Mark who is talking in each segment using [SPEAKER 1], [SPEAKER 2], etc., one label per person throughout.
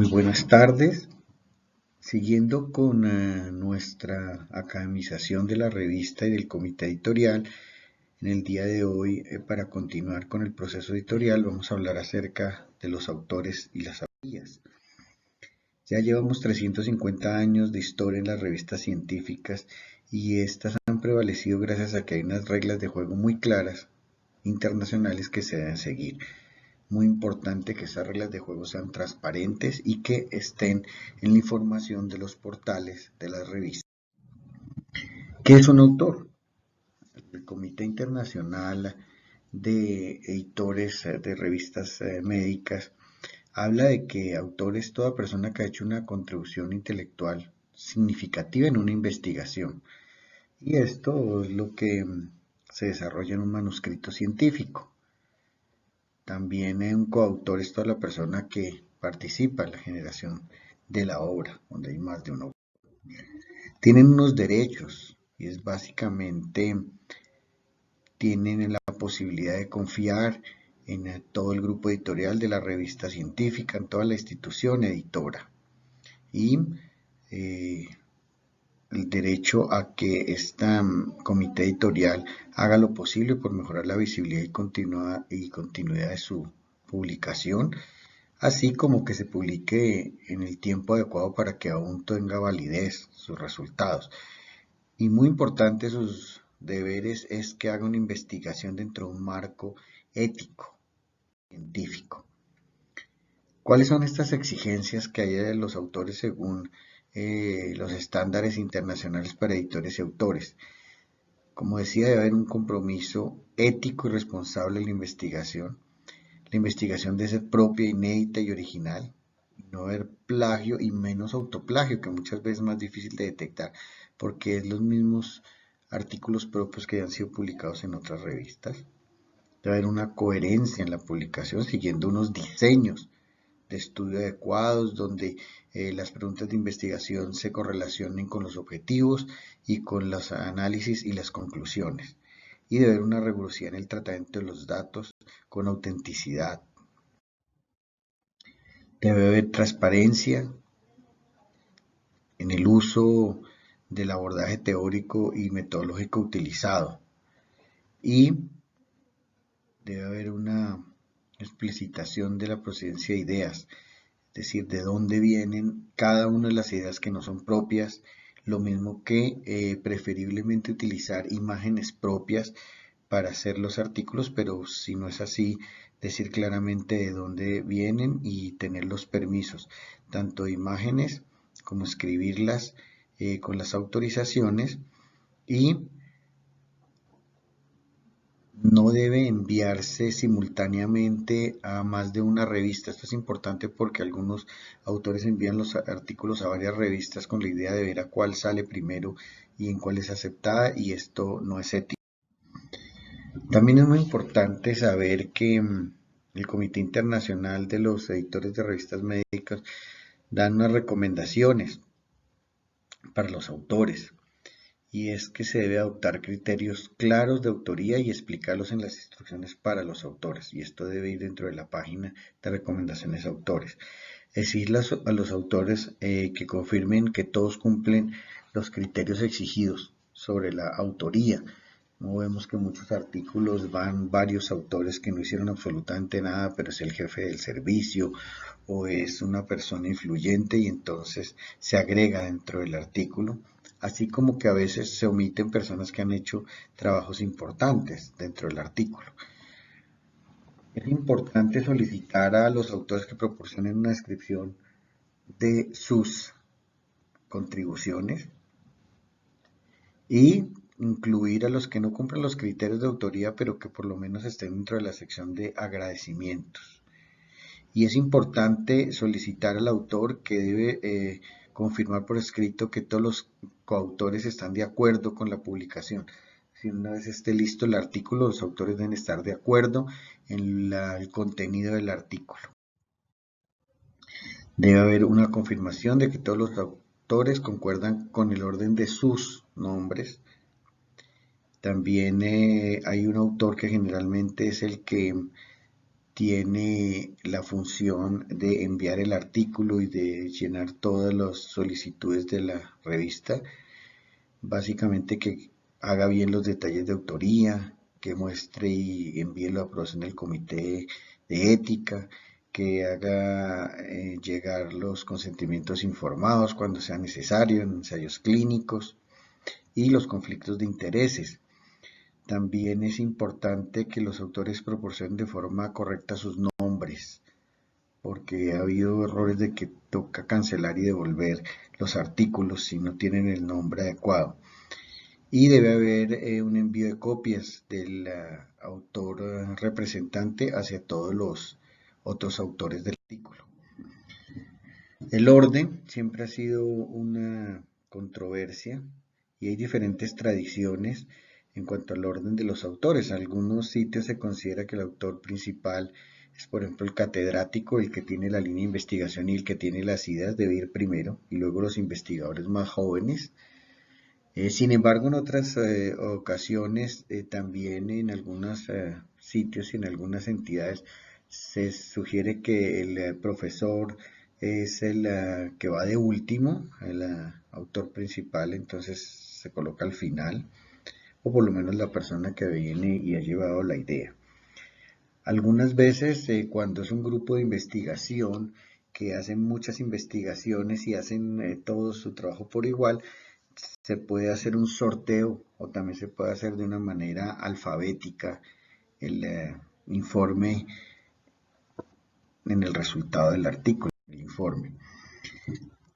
[SPEAKER 1] Muy buenas tardes. Siguiendo con nuestra academización de la revista y del comité editorial, en el día de hoy, para continuar con el proceso editorial, vamos a hablar acerca de los autores y las autorías. Ya llevamos 350 años de historia en las revistas científicas y estas han prevalecido gracias a que hay unas reglas de juego muy claras internacionales que se deben seguir. Muy importante que esas reglas de juego sean transparentes y que estén en la información de los portales de las revistas. ¿Qué es un autor? El Comité Internacional de Editores de Revistas Médicas habla de que autor es toda persona que ha hecho una contribución intelectual significativa en una investigación. Y esto es lo que se desarrolla en un manuscrito científico. También un coautor es toda la persona que participa en la generación de la obra, donde hay más de un autor. Tienen unos derechos y es básicamente, tienen la posibilidad de confiar en todo el grupo editorial de la revista científica, en toda la institución editora. Y el derecho a que este comité editorial haga lo posible por mejorar la visibilidad y continuidad de su publicación, así como que se publique en el tiempo adecuado para que aún tenga validez sus resultados. Y muy importante sus deberes es que haga una investigación dentro de un marco ético, científico. ¿Cuáles son estas exigencias que hay de los autores según los estándares internacionales para editores y autores? Como decía, debe haber un compromiso ético y responsable en la investigación. La investigación debe ser propia, inédita y original. No haber plagio y menos autoplagio, que muchas veces es más difícil de detectar, porque es los mismos artículos propios que han sido publicados en otras revistas. Debe haber una coherencia en la publicación, siguiendo unos diseños de estudio adecuados, donde las preguntas de investigación se correlacionen con los objetivos y con los análisis y las conclusiones. Y debe haber una rigurosidad en el tratamiento de los datos con autenticidad. Debe haber transparencia en el uso del abordaje teórico y metodológico utilizado. Y debe haber una explicitación de la procedencia de ideas, es decir, de dónde vienen cada una de las ideas que no son propias, lo mismo que preferiblemente utilizar imágenes propias para hacer los artículos, pero si no es así, decir claramente de dónde vienen y tener los permisos, tanto de imágenes como escribirlas con las autorizaciones, y no debe enviarse simultáneamente a más de una revista. Esto es importante porque algunos autores envían los artículos a varias revistas con la idea de ver a cuál sale primero y en cuál es aceptada, y esto no es ético. También es muy importante saber que el Comité Internacional de los Editores de Revistas Médicas dan unas recomendaciones para los autores, y es que se debe adoptar criterios claros de autoría y explicarlos en las instrucciones para los autores, y esto debe ir dentro de la página de recomendaciones a autores. Exigir a los autores que confirmen que todos cumplen los criterios exigidos sobre la autoría. No vemos que muchos artículos van varios autores que no hicieron absolutamente nada, pero es el jefe del servicio o es una persona influyente y entonces se agrega dentro del artículo, así como que a veces se omiten personas que han hecho trabajos importantes dentro del artículo. Es importante solicitar a los autores que proporcionen una descripción de sus contribuciones y incluir a los que no cumplen los criterios de autoría, pero que por lo menos estén dentro de la sección de agradecimientos. Y es importante solicitar al autor que debe confirmar por escrito que todos los coautores están de acuerdo con la publicación. Si una vez esté listo el artículo, los autores deben estar de acuerdo en el contenido del artículo. Debe haber una confirmación de que todos los autores concuerdan con el orden de sus nombres. También hay un autor que generalmente es el que tiene la función de enviar el artículo y de llenar todas las solicitudes de la revista. Básicamente que haga bien los detalles de autoría, que muestre y envíe la aprobación del comité de ética, que haga llegar los consentimientos informados cuando sea necesario en ensayos clínicos y los conflictos de intereses. También es importante que los autores proporcionen de forma correcta sus nombres, porque ha habido errores de que toca cancelar y devolver los artículos si no tienen el nombre adecuado. Y debe haber un envío de copias del autor representante hacia todos los otros autores del artículo. El orden siempre ha sido una controversia y hay diferentes tradiciones en cuanto al orden de los autores. En algunos sitios se considera que el autor principal es, por ejemplo, el catedrático, el que tiene la línea de investigación y el que tiene las ideas debe ir primero, y luego los investigadores más jóvenes. Sin embargo, en otras ocasiones, también en algunos sitios y en algunas entidades, se sugiere que el profesor es el que va de último, el autor principal, entonces se coloca al final, o por lo menos la persona que viene y ha llevado la idea. Algunas veces, cuando es un grupo de investigación que hacen muchas investigaciones y hacen todo su trabajo por igual, se puede hacer un sorteo o también se puede hacer de una manera alfabética el informe en el resultado del artículo, el informe.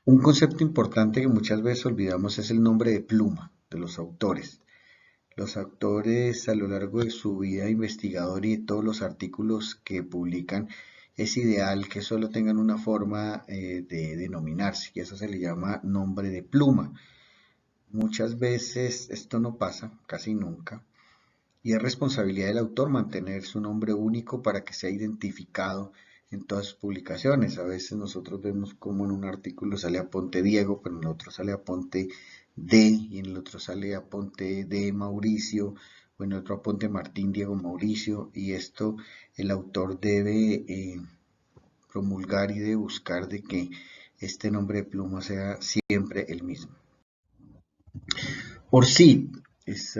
[SPEAKER 1] Un concepto importante que muchas veces olvidamos es el nombre de pluma de los autores. Los autores a lo largo de su vida investigadora y de todos los artículos que publican, es ideal que solo tengan una forma de denominarse y eso se le llama nombre de pluma. Muchas veces esto no pasa, casi nunca, y es responsabilidad del autor mantener su nombre único para que sea identificado en todas sus publicaciones. A veces nosotros vemos como en un artículo sale Aponte Diego, pero en el otro sale Aponte D, y en el otro sale Aponte D Mauricio, o en el otro Aponte Martín Diego Mauricio, y esto el autor debe promulgar y de buscar de que este nombre de pluma sea siempre el mismo. ORCID es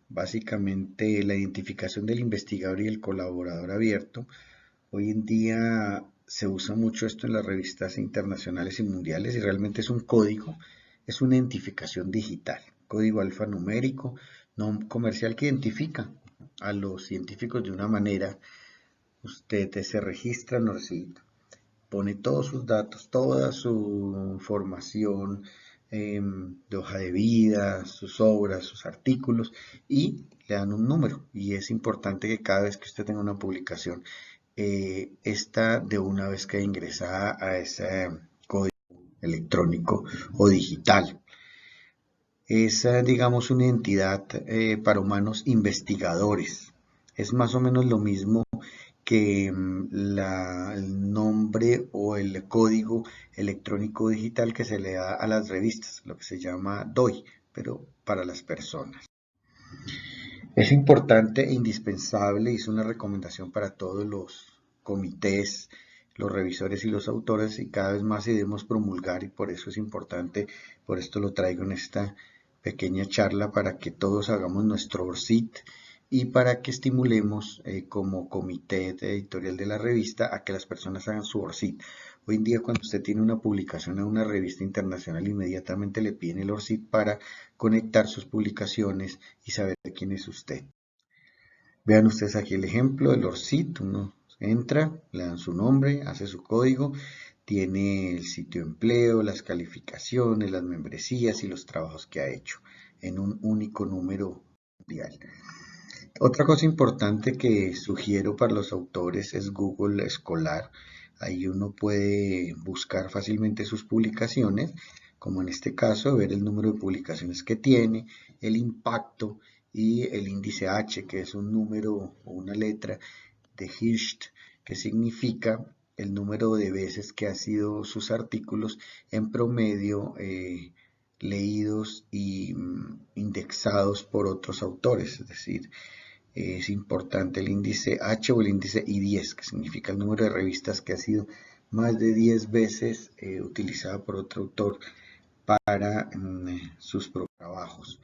[SPEAKER 1] básicamente la identificación del investigador y el colaborador abierto. Hoy en día se usa mucho esto en las revistas internacionales y mundiales y realmente es un código, es una identificación digital, código alfanumérico no comercial que identifica a los científicos de una manera. Usted se registra en ORCID, pone todos sus datos, toda su información de hoja de vida, sus obras, sus artículos y le dan un número. Y es importante que cada vez que usted tenga una publicación, esta de una vez que ingresa a ese código electrónico o digital. Es, digamos, una identidad para humanos investigadores. Es más o menos lo mismo que el nombre o el código electrónico digital que se le da a las revistas, lo que se llama DOI, pero para las personas. Es importante e indispensable, y es una recomendación para todos los comités, los revisores y los autores, y cada vez más debemos promulgar, y por eso es importante, por esto lo traigo en esta pequeña charla, para que todos hagamos nuestro ORCID y para que estimulemos como comité editorial de la revista a que las personas hagan su ORCID. Hoy en día cuando usted tiene una publicación en una revista internacional, inmediatamente le piden el ORCID para conectar sus publicaciones y saber quién es usted. Vean ustedes aquí el ejemplo del ORCID. Uno entra, le dan su nombre, hace su código, tiene el sitio de empleo, las calificaciones, las membresías y los trabajos que ha hecho en un único número mundial. Otra cosa importante que sugiero para los autores es Google Scholar. Ahí uno puede buscar fácilmente sus publicaciones, como en este caso, ver el número de publicaciones que tiene, el impacto y el índice H, que es un número o una letra de Hirsch, que significa el número de veces que han sido sus artículos en promedio leídos y indexados por otros autores, es decir, es importante el índice H o el índice I10, que significa el número de revistas que ha sido más de 10 veces utilizada por otro autor para sus trabajos.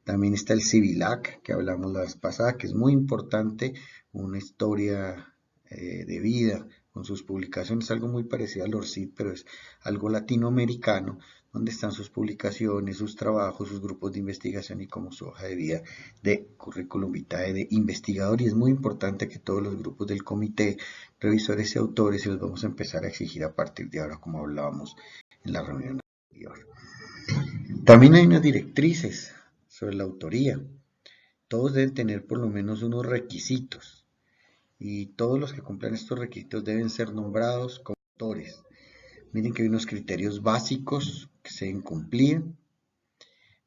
[SPEAKER 1] También está el CIVILAC, que hablamos la vez pasada, que es muy importante, una historia de vida con sus publicaciones, algo muy parecido al ORCID, pero es algo latinoamericano, donde están sus publicaciones, sus trabajos, sus grupos de investigación y como su hoja de vida de currículum vitae de investigador. Y es muy importante que todos los grupos del comité, revisores y autores, se los vamos a empezar a exigir a partir de ahora, como hablábamos en la reunión anterior. También hay unas directrices sobre la autoría. Todos deben tener por lo menos unos requisitos y todos los que cumplan estos requisitos deben ser nombrados como autores. Miren que hay unos criterios básicos que se deben cumplir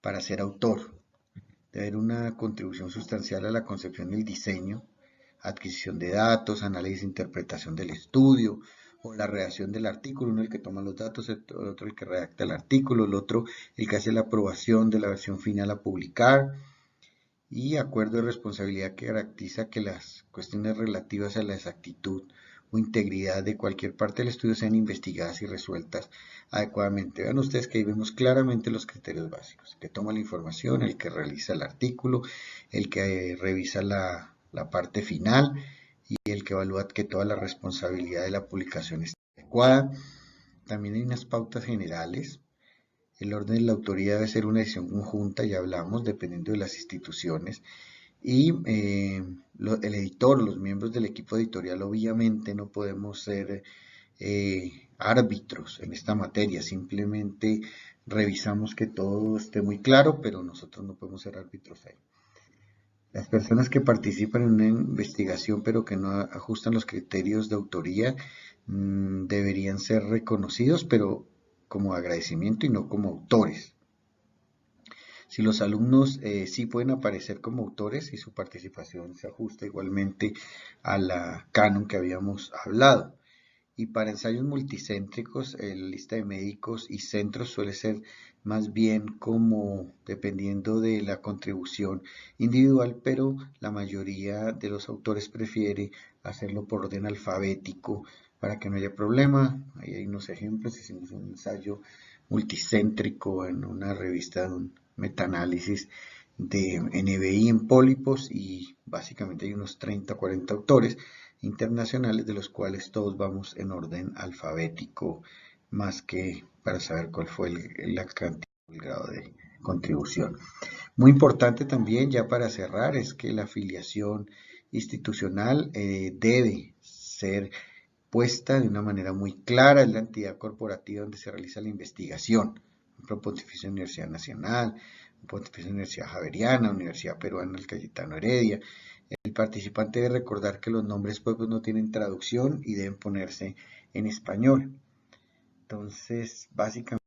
[SPEAKER 1] para ser autor. Debe haber una contribución sustancial a la concepción del diseño, adquisición de datos, análisis e interpretación del estudio, o la redacción del artículo, uno el que toma los datos, el otro el que redacta el artículo, el otro el que hace la aprobación de la versión final a publicar, y acuerdo de responsabilidad que garantiza que las cuestiones relativas a la exactitud o integridad de cualquier parte del estudio sean investigadas y resueltas adecuadamente. Vean ustedes que ahí vemos claramente los criterios básicos: el que toma la información, el que realiza el artículo, el que revisa la parte final y el que evalúa que toda la responsabilidad de la publicación esté adecuada. También hay unas pautas generales. El orden de la autoría debe ser una decisión conjunta, ya hablamos, dependiendo de las instituciones. Y el editor, los miembros del equipo editorial, obviamente no podemos ser árbitros en esta materia, simplemente revisamos que todo esté muy claro, pero nosotros no podemos ser árbitros ahí. Las personas que participan en una investigación pero que no ajustan los criterios de autoría deberían ser reconocidos, pero como agradecimiento y no como autores. Si los alumnos sí pueden aparecer como autores y su participación se ajusta igualmente a la canon que habíamos hablado. Y para ensayos multicéntricos, la lista de médicos y centros suele ser más bien como dependiendo de la contribución individual, pero la mayoría de los autores prefiere hacerlo por orden alfabético para que no haya problema. Ahí hay unos ejemplos: hicimos un ensayo multicéntrico en una revista de un metaanálisis de NBI en pólipos y básicamente hay unos 30 o 40 autores internacionales, de los cuales todos vamos en orden alfabético, más que para saber cuál fue la cantidad, el grado de contribución. Muy importante también, ya para cerrar, es que la afiliación institucional debe ser puesta de una manera muy clara. Es la entidad corporativa donde se realiza la investigación. Por ejemplo, Pontificia Universidad Nacional, Pontificia Universidad Javeriana, Universidad Peruana del Cayetano Heredia. El participante debe recordar que los nombres propios no tienen traducción y deben ponerse en español. Entonces, básicamente